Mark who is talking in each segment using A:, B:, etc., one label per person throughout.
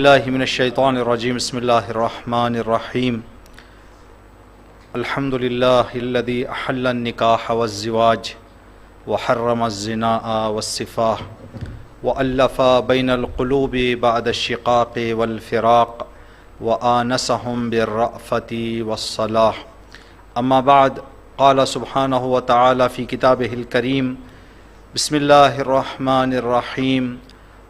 A: اللہ من الشیطان الرجیم بسم اللہ الرحمن الرحیم الحمد للہ الذی احل النکاح والزواج وحرم الزنا والسفاح وألف بین القلوب بعد الشقاق والفراق وآنسهم بالرأفة والصلاح اما بعد قال سبحانہ وتعالی فی کتابہ الکریم بسم اللہ الرحمن الرحیم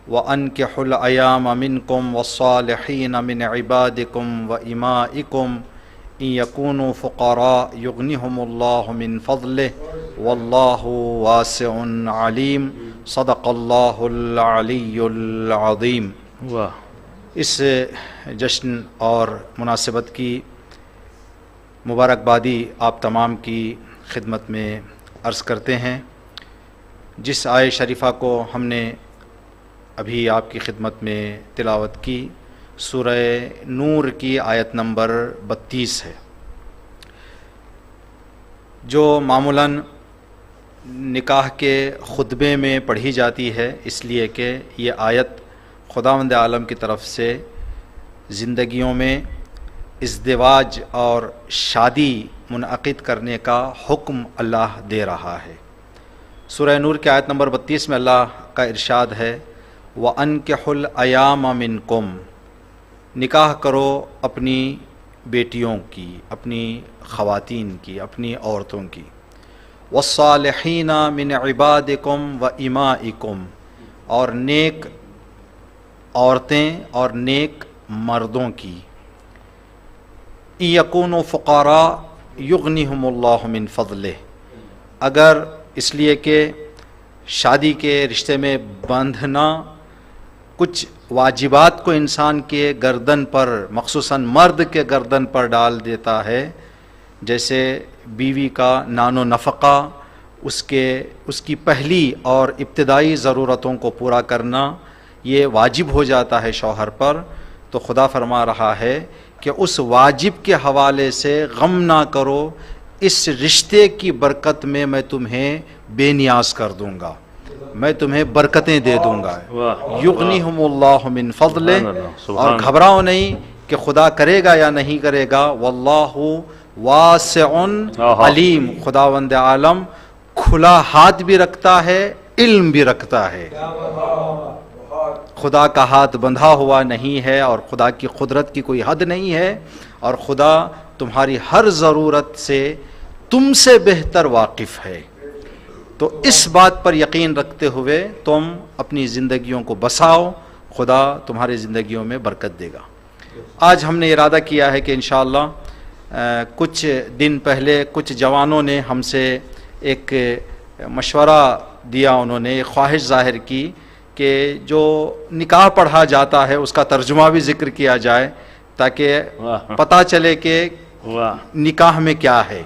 A: وَأَنْكِحُوا الْأَيَامَ مِنْكُمْ وَالصَّالِحِينَ مِنْ عِبَادِكُمْ وَإِمَائِكُمْ إِنْ يَكُونُوا فُقَرَاءَ يُغْنِهُمُ اللَّهُ مِنْ فَضْلِهِ وَاللَّهُ وَاسِعٌ عَلِيمٌ صدق اللہ العلی العظیم۔ اس جشن اور مناسبت کی مبارکبادی آپ تمام کی خدمت میں عرض کرتے ہیں۔ جس آیت شریفہ کو ہم نے ابھی آپ کی خدمت میں تلاوت کی سورہ نور کی آیت نمبر 32 ہے، جو معمولاً نکاح کے خطبے میں پڑھی جاتی ہے، اس لیے کہ یہ آیت خداوند عالم کی طرف سے زندگیوں میں ازدواج اور شادی منعقد کرنے کا حکم اللہ دے رہا ہے۔ سورہ نور کی آیت نمبر 32 میں اللہ کا ارشاد ہے وَأَنْكِحُوا الْأَيَامَ مِنْكُمْ، نکاح کرو اپنی بیٹیوں کی، اپنی خواتین کی، اپنی عورتوں کی، وَالصَّالِحِينَ مِنْ عِبَادِكُمْ وَإِمَائِكُمْ، اور نیک عورتیں اور نیک مردوں کی، إِن يَكُونُوا فُقَرَاءَ يُغْنِهُمُ اللَّهُ مِنْ فَضْلِهِ، اگر اس لیے کہ شادی کے رشتے میں باندھنا کچھ واجبات کو انسان کے گردن پر، مخصوصاً مرد کے گردن پر ڈال دیتا ہے، جیسے بیوی کا نان و نفقہ، اس کی پہلی اور ابتدائی ضرورتوں کو پورا کرنا یہ واجب ہو جاتا ہے شوہر پر، تو خدا فرما رہا ہے کہ اس واجب کے حوالے سے غم نہ کرو، اس رشتے کی برکت میں میں تمہیں بے نیاز کر دوں گا، میں تمہیں برکتیں دے دوں گا، یغنیہم اللہ من فضلہ، اور گھبراؤ نہیں کہ خدا کرے گا یا نہیں کرے گا، واللہ واسع علیم، خداوند عالم کھلا ہاتھ بھی رکھتا ہے، علم بھی رکھتا ہے، خدا کا ہاتھ بندھا ہوا نہیں ہے اور خدا کی قدرت کی کوئی حد نہیں ہے، اور خدا تمہاری ہر ضرورت سے تم سے بہتر واقف ہے۔ تو اس بات پر یقین رکھتے ہوئے تم اپنی زندگیوں کو بساؤ، خدا تمہاری زندگیوں میں برکت دے گا۔ آج ہم نے ارادہ کیا ہے کہ انشاءاللہ کچھ دن پہلے کچھ جوانوں نے ہم سے ایک مشورہ دیا، انہوں نے ایک خواہش ظاہر کی کہ جو نکاح پڑھا جاتا ہے اس کا ترجمہ بھی ذکر کیا جائے، تاکہ پتہ چلے کہ نکاح میں کیا ہے۔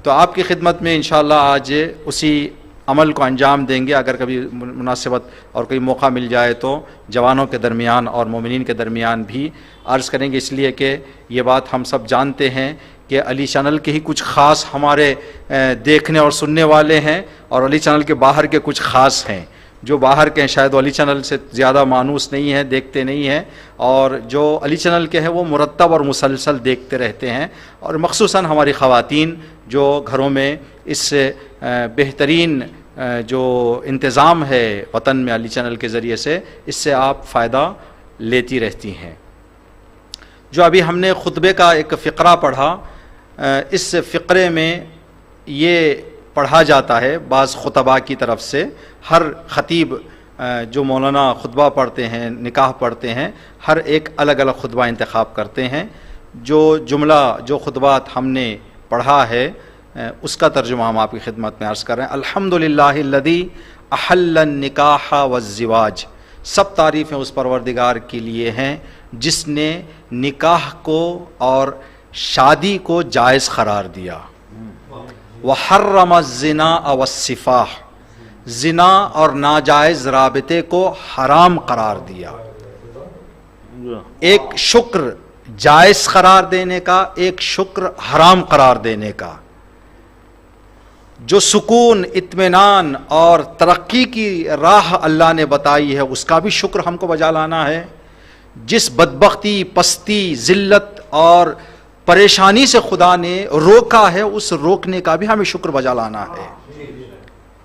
A: تو آپ کی خدمت میں انشاءاللہ آج اسی عمل کو انجام دیں گے۔ اگر کبھی مناسبت اور کوئی موقع مل جائے تو جوانوں کے درمیان اور مومنین کے درمیان بھی عرض کریں گے، اس لیے کہ یہ بات ہم سب جانتے ہیں کہ علی چینل کے ہی کچھ خاص ہمارے دیکھنے اور سننے والے ہیں، اور علی چینل کے باہر کے کچھ خاص ہیں، جو باہر کے ہیں شاید وہ علی چینل سے زیادہ مانوس نہیں ہیں، دیکھتے نہیں ہیں، اور جو علی چینل کے ہیں وہ مرتب اور مسلسل دیکھتے رہتے ہیں، اور مخصوصاً ہماری خواتین جو گھروں میں اس بہترین جو انتظام ہے وطن میں علی چینل کے ذریعے سے، اس سے آپ فائدہ لیتی رہتی ہیں۔ جو ابھی ہم نے خطبے کا ایک فقرہ پڑھا، اس فقرے میں یہ پڑھا جاتا ہے بعض خطباء کی طرف سے، ہر خطیب جو مولانا خطبہ پڑھتے ہیں، نکاح پڑھتے ہیں، ہر ایک الگ الگ خطبہ انتخاب کرتے ہیں۔ جو جملہ جو خطبات ہم نے پڑھا ہے اس کا ترجمہ ہم آپ کی خدمت میں عرض کر رہے ہیں۔ الحمدللہ الذی احل النکاح والزواج، سب تعریفیں اس پروردگار کے لیے ہیں جس نے نکاح کو اور شادی کو جائز قرار دیا، وحرم الزنا والسفاح، زنا اور ناجائز رابطے کو حرام قرار دیا۔ ایک شکر جائز قرار دینے کا، ایک شکر حرام قرار دینے کا۔ جو سکون، اطمینان اور ترقی کی راہ اللہ نے بتائی ہے اس کا بھی شکر ہم کو بجا لانا ہے، جس بدبختی، پستی، ذلت اور پریشانی سے خدا نے روکا ہے، اس روکنے کا بھی ہمیں شکر بجا لانا ہے۔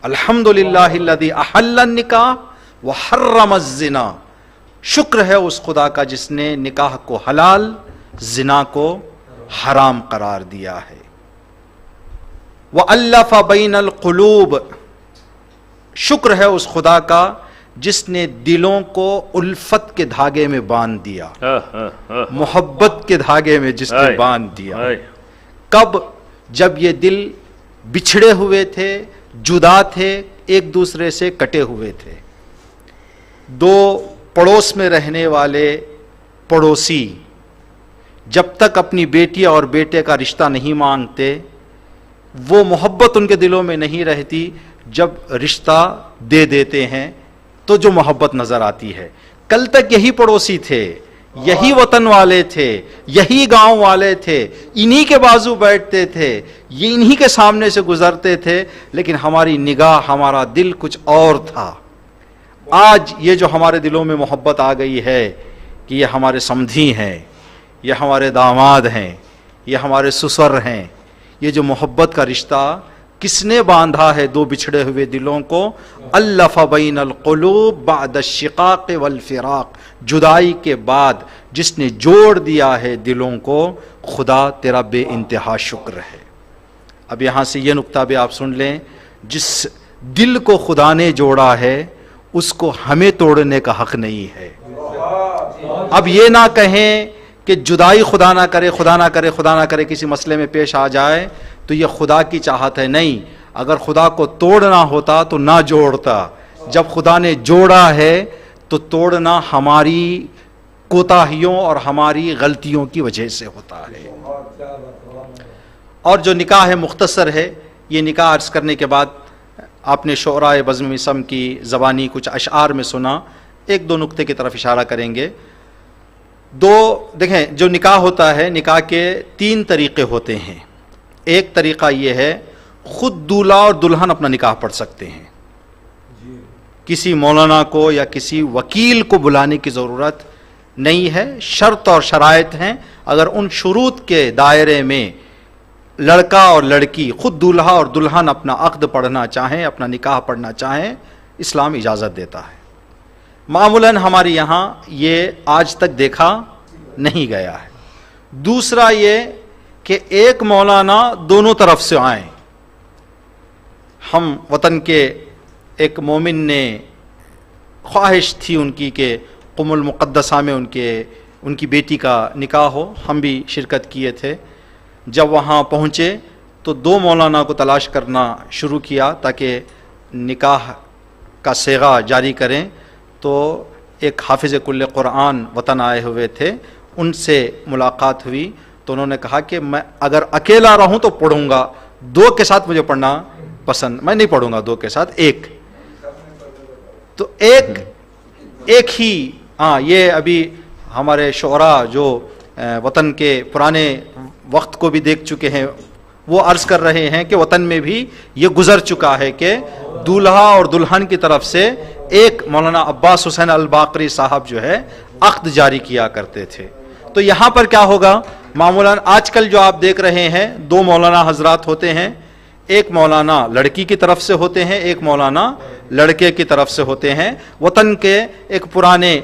A: الحمدللہ الذی احل النکاح وحرم الزنا، شکر ہے اس خدا کا جس نے نکاح کو حلال، زنا کو حرام قرار دیا ہے۔ وَأَلَّفَ بَيْنَ الْقُلُوبِ، شکر ہے اس خدا کا جس نے دلوں کو الفت کے دھاگے میں باندھ دیا، محبت کے دھاگے میں جس نے باندھ دیا۔ کب؟ جب یہ دل بچھڑے ہوئے تھے، جدا تھے، ایک دوسرے سے کٹے ہوئے تھے۔ دو پڑوس میں رہنے والے پڑوسی جب تک اپنی بیٹی اور بیٹے کا رشتہ نہیں مانگتے، وہ محبت ان کے دلوں میں نہیں رہتی۔ جب رشتہ دے دیتے ہیں تو جو محبت نظر آتی ہے۔ کل تک یہی پڑوسی تھے، یہی وطن والے تھے، یہی گاؤں والے تھے، انہی کے بازو بیٹھتے تھے، یہ انہی کے سامنے سے گزرتے تھے، لیکن ہماری نگاہ، ہمارا دل کچھ اور تھا۔ آج یہ جو ہمارے دلوں میں محبت آ گئی ہے کہ یہ ہمارے سمدھی ہیں، یہ ہمارے داماد ہیں، یہ ہمارے سسر ہیں، یہ جو محبت کا رشتہ کس نے باندھا ہے دو بچھڑے ہوئے دلوں کو؟ الف بین القلوب بعد الشقاق والفراق، جدائی کے بعد جس نے جوڑ دیا ہے دلوں کو، خدا تیرا بے انتہا شکر ہے۔ اب یہاں سے یہ نقطہ بھی آپ سن لیں، جس دل کو خدا نے جوڑا ہے اس کو ہمیں توڑنے کا حق نہیں ہے۔ اب یہ نہ کہیں کہ جدائی خدا نہ کرے، خدا نہ کرے، خدا نہ کرے، کسی مسئلے میں پیش آ جائے تو یہ خدا کی چاہت ہے، نہیں۔ اگر خدا کو توڑنا ہوتا تو نہ جوڑتا، جب خدا نے جوڑا ہے تو توڑنا ہماری کوتاہیوں اور ہماری غلطیوں کی وجہ سے ہوتا ہے۔ اور جو نکاح ہے مختصر ہے، یہ نکاح عرض کرنے کے بعد آپ نے شعراء بزم مسم کی زبانی کچھ اشعار میں سنا، ایک دو نقطے کی طرف اشارہ کریں گے۔ دیکھیں، جو نکاح ہوتا ہے، نکاح کے تین طریقے ہوتے ہیں۔ ایک طریقہ یہ ہے خود دولہا اور دلہن اپنا نکاح پڑھ سکتے ہیں، کسی مولانا کو یا کسی وکیل کو بلانے کی ضرورت نہیں ہے۔ شرط اور شرائط ہیں، اگر ان شروط کے دائرے میں لڑکا اور لڑکی خود دولہا اور دلہن اپنا عقد پڑھنا چاہیں، اپنا نکاح پڑھنا چاہیں، اسلام اجازت دیتا ہے۔ معمولاً ہمارے یہاں یہ آج تک دیکھا نہیں گیا ہے۔ دوسرا یہ کہ ایک مولانا دونوں طرف سے آئیں۔ ہم وطن کے ایک مومن نے خواہش تھی ان کی کہ قم المقدسہ میں ان کی بیٹی کا نکاح ہو، ہم بھی شرکت کیے تھے۔ جب وہاں پہنچے تو دو مولانا کو تلاش کرنا شروع کیا تاکہ نکاح کا صیغہ جاری کریں، تو ایک حافظ کل قرآن وطن آئے ہوئے تھے، ان سے ملاقات ہوئی تو انہوں نے کہا کہ میں اگر اکیلا رہوں تو پڑھوں گا، دو کے ساتھ مجھے پڑھنا پسند، میں نہیں پڑھوں گا دو کے ساتھ، ایک تو ایک ہی۔ یہ ابھی ہمارے شعراء جو وطن کے پرانے وقت کو بھی دیکھ چکے ہیں، وہ عرض کر رہے ہیں کہ وطن میں بھی یہ گزر چکا ہے کہ دولہا اور دلہن کی طرف سے ایک مولانا عباس حسین الباقری صاحب جو ہے عقد جاری کیا کرتے تھے۔ تو یہاں پر کیا ہوگا؟ معمولاً آج کل جو آپ دیکھ رہے ہیں، دو مولانا حضرات ہوتے ہیں، ایک مولانا لڑکی کی طرف سے ہوتے ہیں، ایک مولانا لڑکے کی طرف سے ہوتے ہیں۔ وطن کے ایک پرانے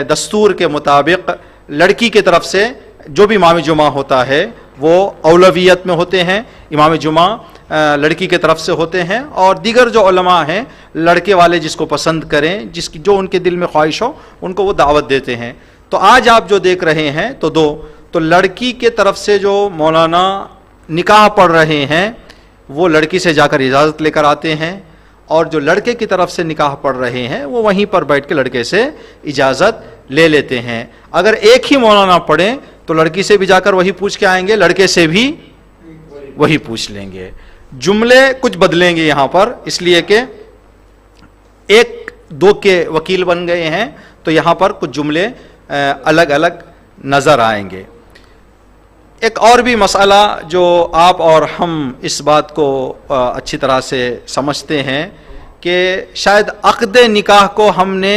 A: دستور کے مطابق لڑکی کی طرف سے جو بھی امام جمعہ ہوتا ہے وہ اولویت میں ہوتے ہیں، امام جمعہ لڑکی کی طرف سے ہوتے ہیں، اور دیگر جو علماء ہیں لڑکے والے جس کو پسند کریں، جو ان کے دل میں خواہش ہو ان کو وہ دعوت دیتے ہیں۔ تو آج آپ جو دیکھ رہے ہیں تو لڑکی کے طرف سے جو مولانا نکاح پڑھ رہے ہیں وہ لڑکی سے جا کر اجازت لے کر آتے ہیں، اور جو لڑکے کی طرف سے نکاح پڑھ رہے ہیں وہ وہیں پر بیٹھ کے لڑکے سے اجازت لے لیتے ہیں۔ اگر ایک ہی مولانا پڑھیں تو لڑکی سے بھی جا کر وہی پوچھ کے آئیں گے، لڑکے سے بھی وہی پوچھ لیں گے۔ جملے کچھ بدلیں گے یہاں پر، اس لیے کہ ایک دو کے وکیل بن گئے ہیں تو یہاں پر کچھ جملے الگ الگ نظر آئیں گے۔ ایک اور بھی مسئلہ جو آپ اور ہم اس بات کو اچھی طرح سے سمجھتے ہیں کہ شاید عقد نکاح کو ہم نے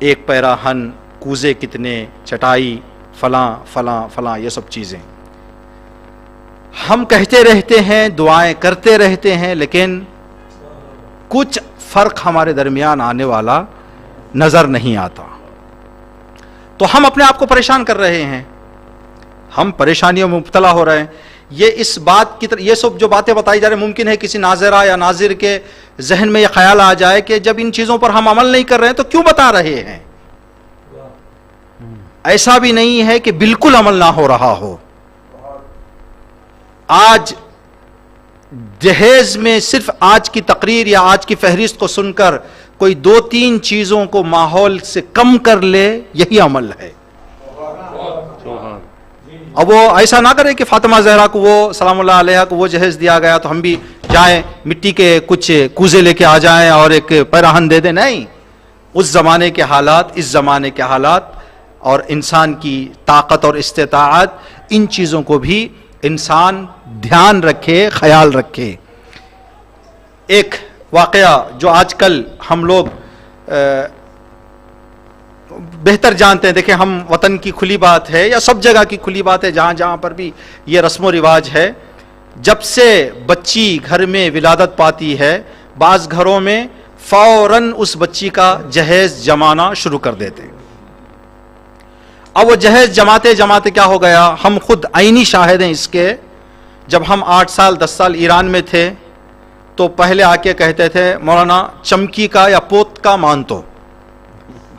A: ایک پیراہن، کوزے کتنے، چٹائی، فلاں فلاں فلاں، یہ سب چیزیں ہم کہتے رہتے ہیں، دعائیں کرتے رہتے ہیں، لیکن کچھ فرق ہمارے درمیان آنے والا نظر نہیں آتا. تو ہم اپنے آپ کو پریشان کر رہے ہیں، ہم پریشانیوں میں مبتلا ہو رہے ہیں. یہ اس بات کی طرح، یہ سب جو باتیں بتائی جا رہی ہیں، ممکن ہے کسی ناظرہ یا ناظر کے ذہن میں یہ خیال آ جائے کہ جب ان چیزوں پر ہم عمل نہیں کر رہے ہیں تو کیوں بتا رہے ہیں. ایسا بھی نہیں ہے کہ بالکل عمل نہ ہو رہا ہو. آج جہیز میں صرف آج کی تقریر یا آج کی فہرست کو سن کر کوئی 2-3 چیزوں کو ماحول سے کم کر لے، یہی عمل ہے. اب وہ ایسا نہ کرے کہ فاطمہ زہرا کو وہ سلام اللہ علیہ کو وہ جہیز دیا گیا تو ہم بھی جائیں مٹی کے کچھ کوزے لے کے آ جائیں اور ایک پیراہن دے دیں. نہیں، اس زمانے کے حالات، اس زمانے کے حالات اور انسان کی طاقت اور استطاعت، ان چیزوں کو بھی انسان دھیان رکھے، خیال رکھے. ایک واقعہ جو آج کل ہم لوگ بہتر جانتے ہیں، دیکھیں ہم وطن کی کھلی بات ہے یا سب جگہ کی کھلی بات ہے، جہاں جہاں پر بھی یہ رسم و رواج ہے، جب سے بچی گھر میں ولادت پاتی ہے، بعض گھروں میں فوراً اس بچی کا جہیز جمانا شروع کر دیتے ہیں. اب وہ جہیز جماتے جماتے کیا ہو گیا، ہم خود عینی شاہد ہیں اس کے. جب ہم 8 سال 10 سال ایران میں تھے تو پہلے آ کے کہتے تھے مولانا چمکی کا یا پوت کا مانتو،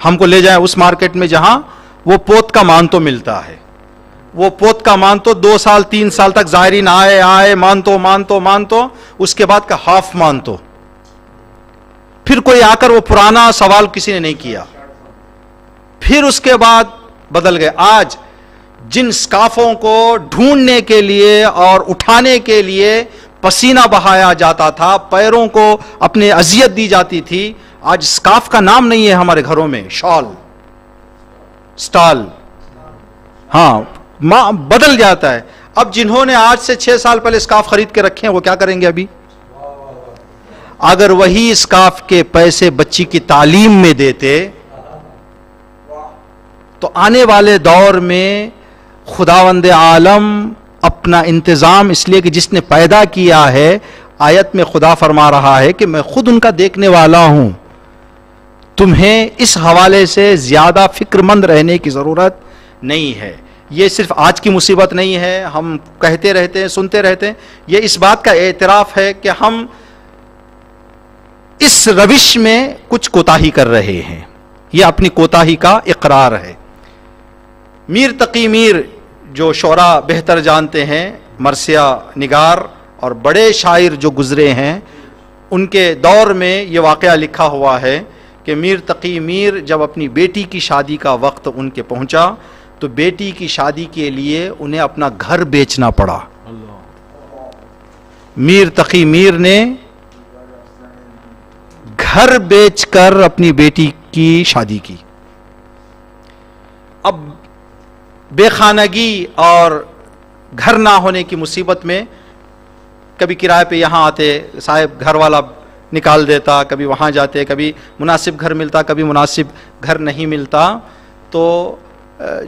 A: ہم کو لے جائیں اس مارکیٹ میں جہاں وہ پوت کا مانتو ملتا ہے. وہ پوت کا مانتو 2 سال 3 سال تک زائرین آئے مانتو مانتو مانتو، اس کے بعد کا ہاف مانتو. پھر کوئی آ کر وہ پرانا سوال کسی نے نہیں کیا، پھر اس کے بعد بدل گئے. آج جن سکافوں کو ڈھونڈنے کے لیے اور اٹھانے کے لیے پسینہ بہایا جاتا تھا، پیروں کو اپنے اذیت دی جاتی تھی، آج سکاف کا نام نہیں ہے ہمارے گھروں میں. شال، سٹال، ہاں بدل جاتا ہے. اب جنہوں نے آج سے 6 سال پہلے سکاف خرید کے رکھے ہیں وہ کیا کریں گے ابھی؟ اگر وہی سکاف کے پیسے بچی کی تعلیم میں دیتے تو آنے والے دور میں خداوند عالم اپنا انتظام، اس لیے کہ جس نے پیدا کیا ہے، آیت میں خدا فرما رہا ہے کہ میں خود ان کا دیکھنے والا ہوں، تمہیں اس حوالے سے زیادہ فکر مند رہنے کی ضرورت نہیں ہے. یہ صرف آج کی مصیبت نہیں ہے، ہم کہتے رہتے ہیں، سنتے رہتے ہیں. یہ اس بات کا اعتراف ہے کہ ہم اس روش میں کچھ کوتاہی کر رہے ہیں، یہ اپنی کوتاہی کا اقرار ہے. میر تقی میر جو شعراء بہتر جانتے ہیں، مرثیہ نگار اور بڑے شاعر جو گزرے ہیں، ان کے دور میں یہ واقعہ لکھا ہوا ہے کہ میر تقی میر جب اپنی بیٹی کی شادی کا وقت ان کے پہنچا تو بیٹی کی شادی کے لیے انہیں اپنا گھر بیچنا پڑا. میر تقی میر نے گھر بیچ کر اپنی بیٹی کی شادی کی. اب بے خانگی اور گھر نہ ہونے کی مصیبت میں کبھی کرائے پہ یہاں آتے، صاحب گھر والا نکال دیتا، کبھی وہاں جاتے، کبھی مناسب گھر ملتا، کبھی مناسب گھر نہیں ملتا. تو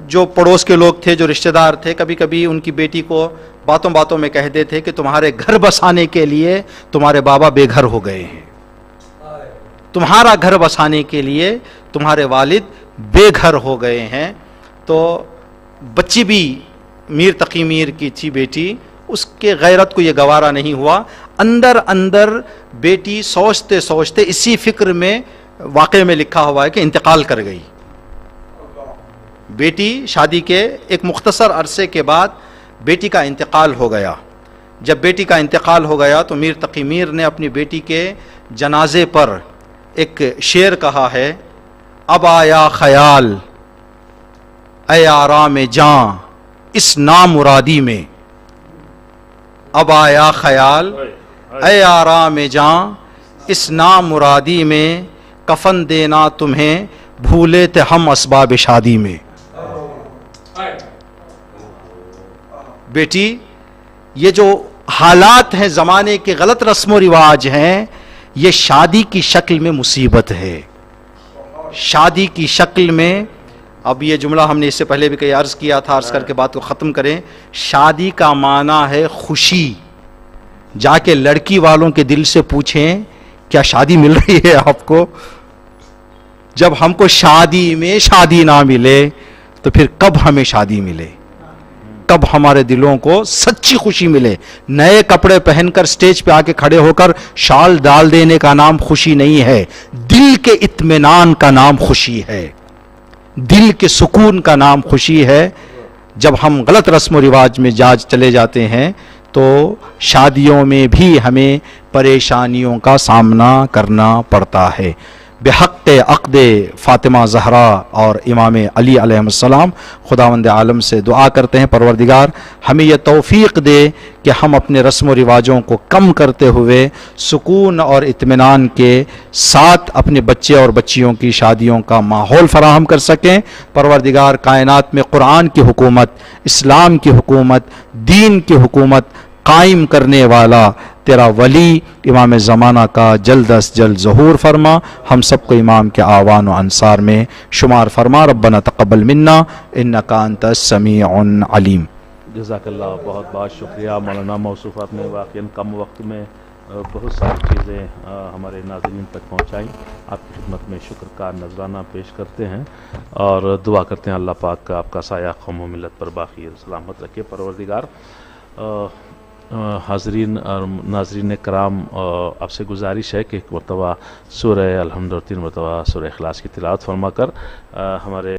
A: جو پڑوس کے لوگ تھے، جو رشتہ دار تھے، کبھی کبھی ان کی بیٹی کو باتوں باتوں میں کہہ دیتے کہ تمہارے گھر بسانے کے لیے تمہارے بابا بے گھر ہو گئے ہیں، تمہارا گھر بسانے کے لیے تمہارے والد بے گھر ہو گئے ہیں. تو بچی بھی میر تقی میر کی تھی بیٹی، اس کے غیرت کو یہ گوارا نہیں ہوا. اندر اندر بیٹی سوچتے سوچتے اسی فکر میں، واقعے میں لکھا ہوا ہے کہ انتقال کر گئی. بیٹی شادی کے ایک مختصر عرصے کے بعد بیٹی کا انتقال ہو گیا. جب بیٹی کا انتقال ہو گیا تو میر تقی میر نے اپنی بیٹی کے جنازے پر ایک شعر کہا ہے: اب آیا خیال اے آرام جاں اس نامرادی میں، اب آیا خیال اے آرام جاں اس نامرادی میں، کفن دینا تمہیں بھولے تھے ہم اسباب شادی میں. بیٹی، یہ جو حالات ہیں، زمانے کے غلط رسم و رواج ہیں، یہ شادی کی شکل میں مصیبت ہے. شادی کی شکل میں. اب یہ جملہ ہم نے اس سے پہلے بھی کئی عرض کیا تھا، عرض کر کے بات کو ختم کریں. شادی کا معنی ہے خوشی. جا کے لڑکی والوں کے دل سے پوچھیں کیا شادی مل رہی ہے آپ کو؟ جب ہم کو شادی میں شادی نہ ملے تو پھر کب ہمیں شادی ملے؟ کب ہمارے دلوں کو سچی خوشی ملے؟ نئے کپڑے پہن کر سٹیج پہ آ کے کھڑے ہو کر شال ڈال دینے کا نام خوشی نہیں ہے. دل کے اطمینان کا نام خوشی ہے، دل کے سکون کا نام خوشی ہے. جب ہم غلط رسم و رواج میں چلے جاتے ہیں تو شادیوں میں بھی ہمیں پریشانیوں کا سامنا کرنا پڑتا ہے. بحق عقد فاطمہ زہرا اور امام علی علیہ السلام خداوند عالم سے دعا کرتے ہیں پروردگار ہمیں یہ توفیق دے کہ ہم اپنے رسم و رواجوں کو کم کرتے ہوئے سکون اور اطمینان کے ساتھ اپنے بچے اور بچیوں کی شادیوں کا ماحول فراہم کر سکیں. پروردگار کائنات میں قرآن کی حکومت، اسلام کی حکومت، دین کی حکومت قائم کرنے والا تیرا ولی امام زمانہ کا جلد از جلد ظہور فرما. ہم سب کو امام کے آوان و انصار میں شمار فرما. ربنا تقبل منا انک انت السمیع العلیم.
B: جزاک اللہ، بہت بہت شکریہ مولانا. موصوفات نے واقعاً کم وقت میں بہت ساری چیزیں ہمارے ناظرین تک پہنچائیں. آپ کی خدمت میں شکر کا نذرانہ پیش کرتے ہیں اور دعا کرتے ہیں اللہ پاک کا آپ کا سایہ قوم و ملت پر باقی سلامت رکھے. پروردگار حاضرین اور ناظرین کرام، آپ سے گزارش ہے کہ ایک مرتبہ سورہ الحمد اور 3 مرتبہ سورہ اخلاص کی تلاوت فرما کر ہمارے